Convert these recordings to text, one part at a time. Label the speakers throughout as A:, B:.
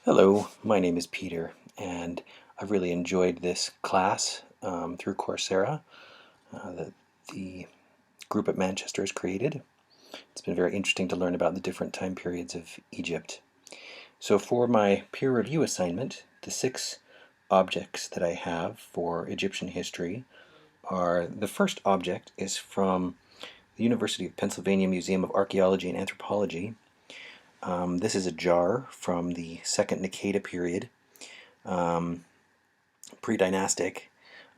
A: Hello, my name is Peter, and I've really enjoyed this class through Coursera that the group at Manchester has created. It's been very interesting to learn about the different time periods of Egypt. So for my peer review assignment, the 6 objects that I have for Egyptian history are: the first object is from the University of Pennsylvania Museum of Archaeology and Anthropology. This is a jar from the Second Naqada period, pre-dynastic.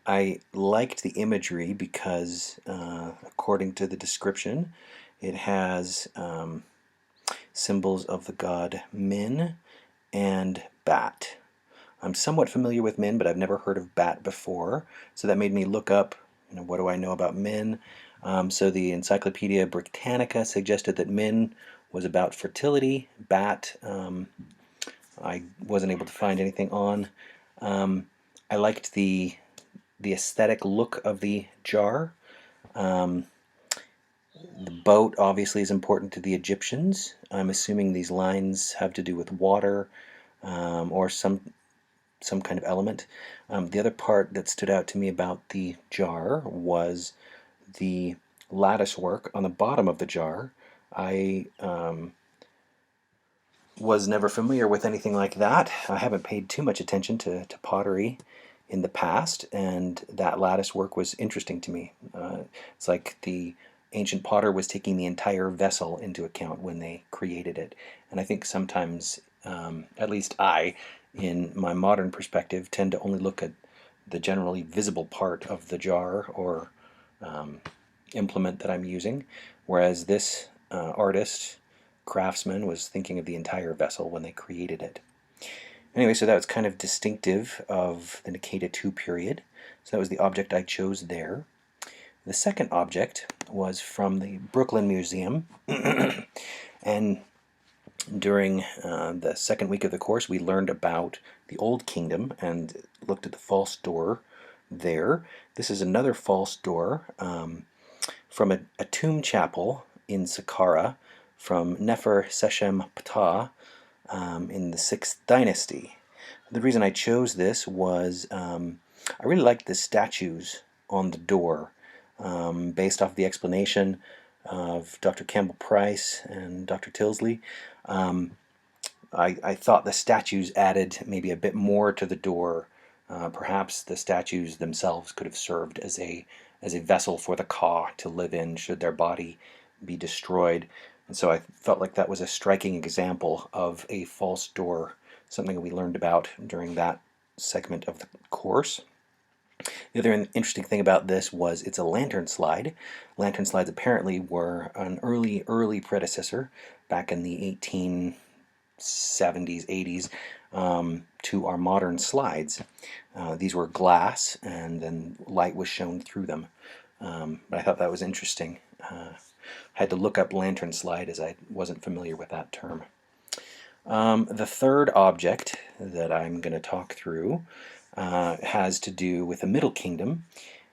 A: I liked the imagery because, according to the description, it has symbols of the god Min and Bat. I'm somewhat familiar with Min, but I've never heard of Bat before, so that made me look up, what do I know about Min? So the Encyclopedia Britannica suggested that Min was about fertility. Bat, I wasn't able to find anything on. I liked the aesthetic look of the jar. The boat obviously is important to the Egyptians. I'm assuming these lines have to do with water or some kind of element. The other part that stood out to me about the jar was the lattice work on the bottom of the jar. I was never familiar with anything like that. I haven't paid too much attention to pottery in the past, and that lattice work was interesting to me. It's like the ancient potter was taking the entire vessel into account when they created it. And I think sometimes, at least I, in my modern perspective, tend to only look at the generally visible part of the jar or implement that I'm using, whereas this craftsman was thinking of the entire vessel when they created it. Anyway, so that was kind of distinctive of the Naqada II period. So that was the object I chose there. The second object was from the Brooklyn Museum. And during the second week of the course, we learned about the Old Kingdom and looked at the false door there. This is another false door from a tomb chapel in Saqqara from Nefer-Seshem-Ptah in the 6th dynasty. The reason I chose this was I really liked the statues on the door, based off the explanation of Dr. Campbell Price and Dr. Tilsley. I thought the statues added maybe a bit more to the door. Perhaps the statues themselves could have served as a vessel for the Ka to live in should their body be destroyed. And so I felt like that was a striking example of a false door, something we learned about during that segment of the course. The other interesting thing about this was it's a lantern slide. Lantern slides apparently were an early predecessor back in the 1870s, 80s to our modern slides. These were glass, and then light was shown through them. But I thought that was interesting. I had to look up lantern slide as I wasn't familiar with that term. The third object that I'm going to talk through has to do with the Middle Kingdom,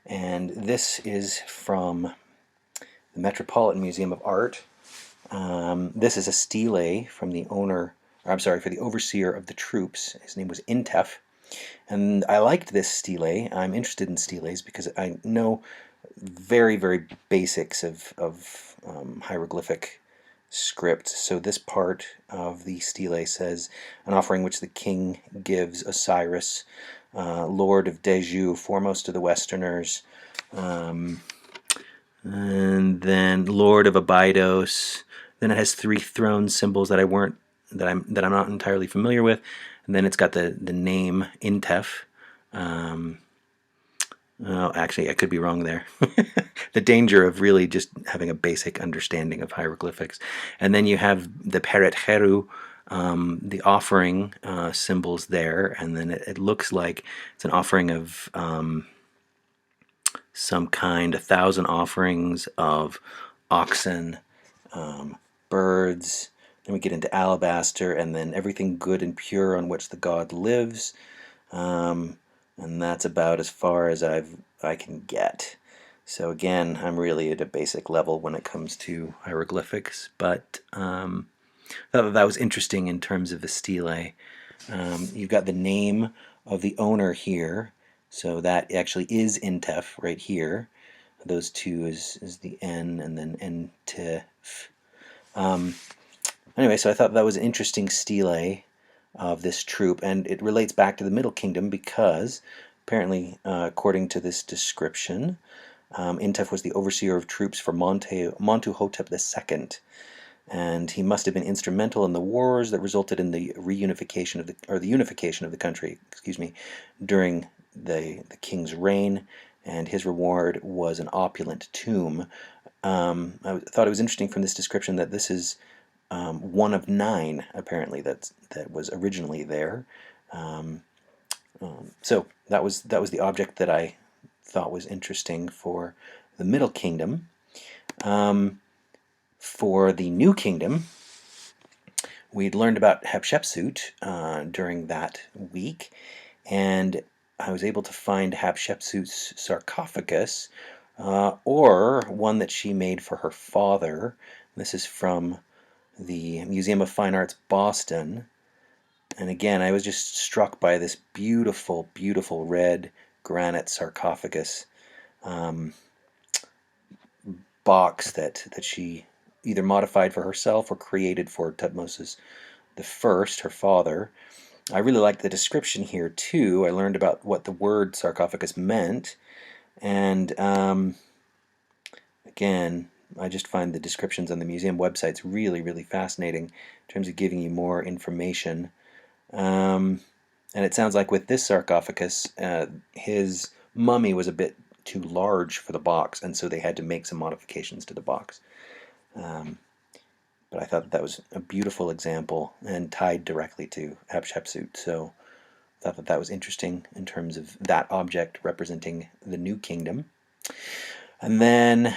A: and this is from the Metropolitan Museum of Art. This is a stele from the for the overseer of the troops. His name was Intef, and I liked this stele. I'm interested in steles because I know very, very basics of hieroglyphic script. So this part of the stele says, an offering which the king gives Osiris, Lord of Deju, foremost of the Westerners, and then Lord of Abydos. Then it has 3 throne symbols that I'm not entirely familiar with, and then it's got the name Intef. Actually, I could be wrong there. The danger of really just having a basic understanding of hieroglyphics. And then you have the Peret Heru, the offering symbols there, and then it looks like it's an offering of some kind, 1,000 offerings of oxen, birds. Then we get into alabaster, and then everything good and pure on which the god lives. And that's about as far as I can get. So again, I'm really at a basic level when it comes to hieroglyphics, but I thought that was interesting in terms of the stele. You've got the name of the owner here, so that actually is Intef right here. Those two is the N and then Ntef. Anyway, so I thought that was an interesting stele of this troop, and it relates back to the Middle Kingdom because apparently, according to this description, Intef was the overseer of troops for Montuhotep II, and he must have been instrumental in the wars that resulted in the reunification of the unification of the country, excuse me, during the king's reign, and his reward was an opulent tomb. I thought it was interesting from this description that this is one of 9 apparently that was originally there. So that was the object that I thought was interesting for the Middle Kingdom. For the New Kingdom, we'd learned about Hatshepsut during that week, and I was able to find Hatshepsut's sarcophagus, or one that she made for her father. This is from the Museum of Fine Arts, Boston. And again, I was just struck by this beautiful, beautiful red granite sarcophagus box that she either modified for herself or created for Tutmosis I, her father. I really like the description here too. I learned about what the word sarcophagus meant, and again, I just find the descriptions on the museum websites really, really fascinating in terms of giving you more information. And it sounds like with this sarcophagus, his mummy was a bit too large for the box, and so they had to make some modifications to the box. But I thought that was a beautiful example and tied directly to Hatshepsut, so I thought that was interesting in terms of that object representing the New Kingdom. And then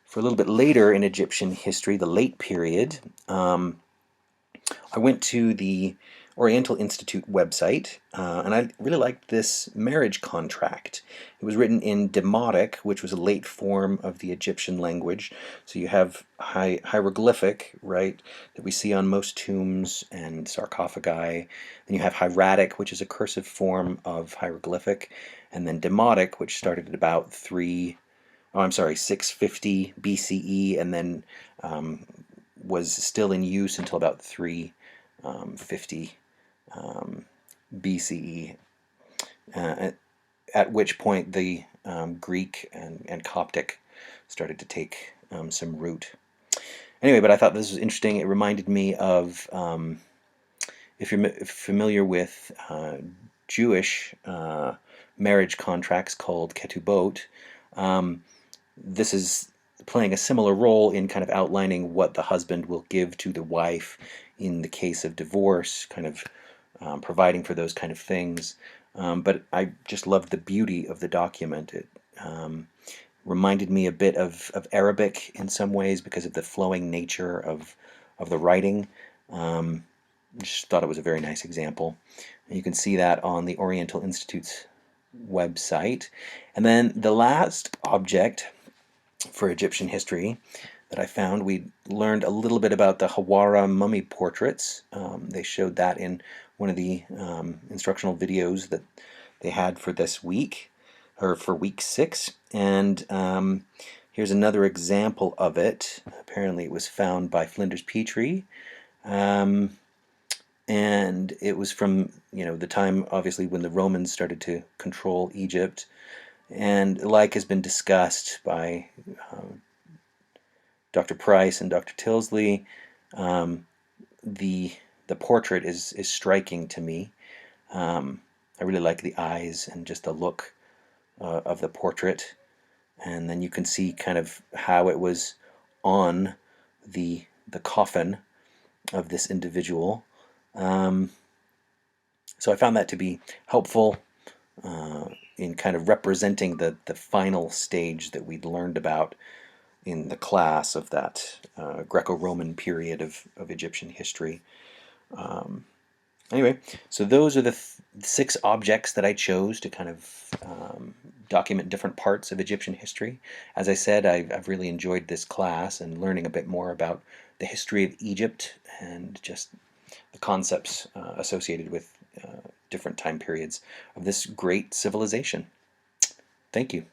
A: for a little bit later in Egyptian history, the late period, I went to the Oriental Institute website, and I really liked this marriage contract. It was written in Demotic, which was a late form of the Egyptian language. So you have hieroglyphic, right, that we see on most tombs and sarcophagi. Then you have hieratic, which is a cursive form of hieroglyphic, and then Demotic, which started at about 650 BCE, and then was still in use until about 350 BCE, at which point the Greek and Coptic started to take some root. Anyway, but I thought this was interesting. It reminded me of, if you're familiar with Jewish marriage contracts called ketubot, this is playing a similar role in kind of outlining what the husband will give to the wife in the case of divorce, kind of providing for those kind of things. But I just loved the beauty of the document. It reminded me a bit of Arabic in some ways because of the flowing nature of the writing. Just thought it was a very nice example. And you can see that on the Oriental Institute's website. And then the last object for Egyptian history that I found, we learned a little bit about the Hawara mummy portraits. They showed that in one of the instructional videos that they had for this week, or for week 6. And here's another example of it. Apparently it was found by Flinders Petrie. And it was from, the time, obviously, when the Romans started to control Egypt. And like has been discussed by Dr. Price and Dr. Tilsley, the portrait is striking to me. I really like the eyes and just the look of the portrait. And then you can see kind of how it was on the coffin of this individual. So I found that to be helpful in kind of representing the final stage that we'd learned about in the class of that Greco-Roman period of Egyptian history. Anyway, so those are the 6 objects that I chose to kind of document different parts of Egyptian history. As I said, I've really enjoyed this class and learning a bit more about the history of Egypt, and just the concepts associated with different time periods of this great civilization. Thank you.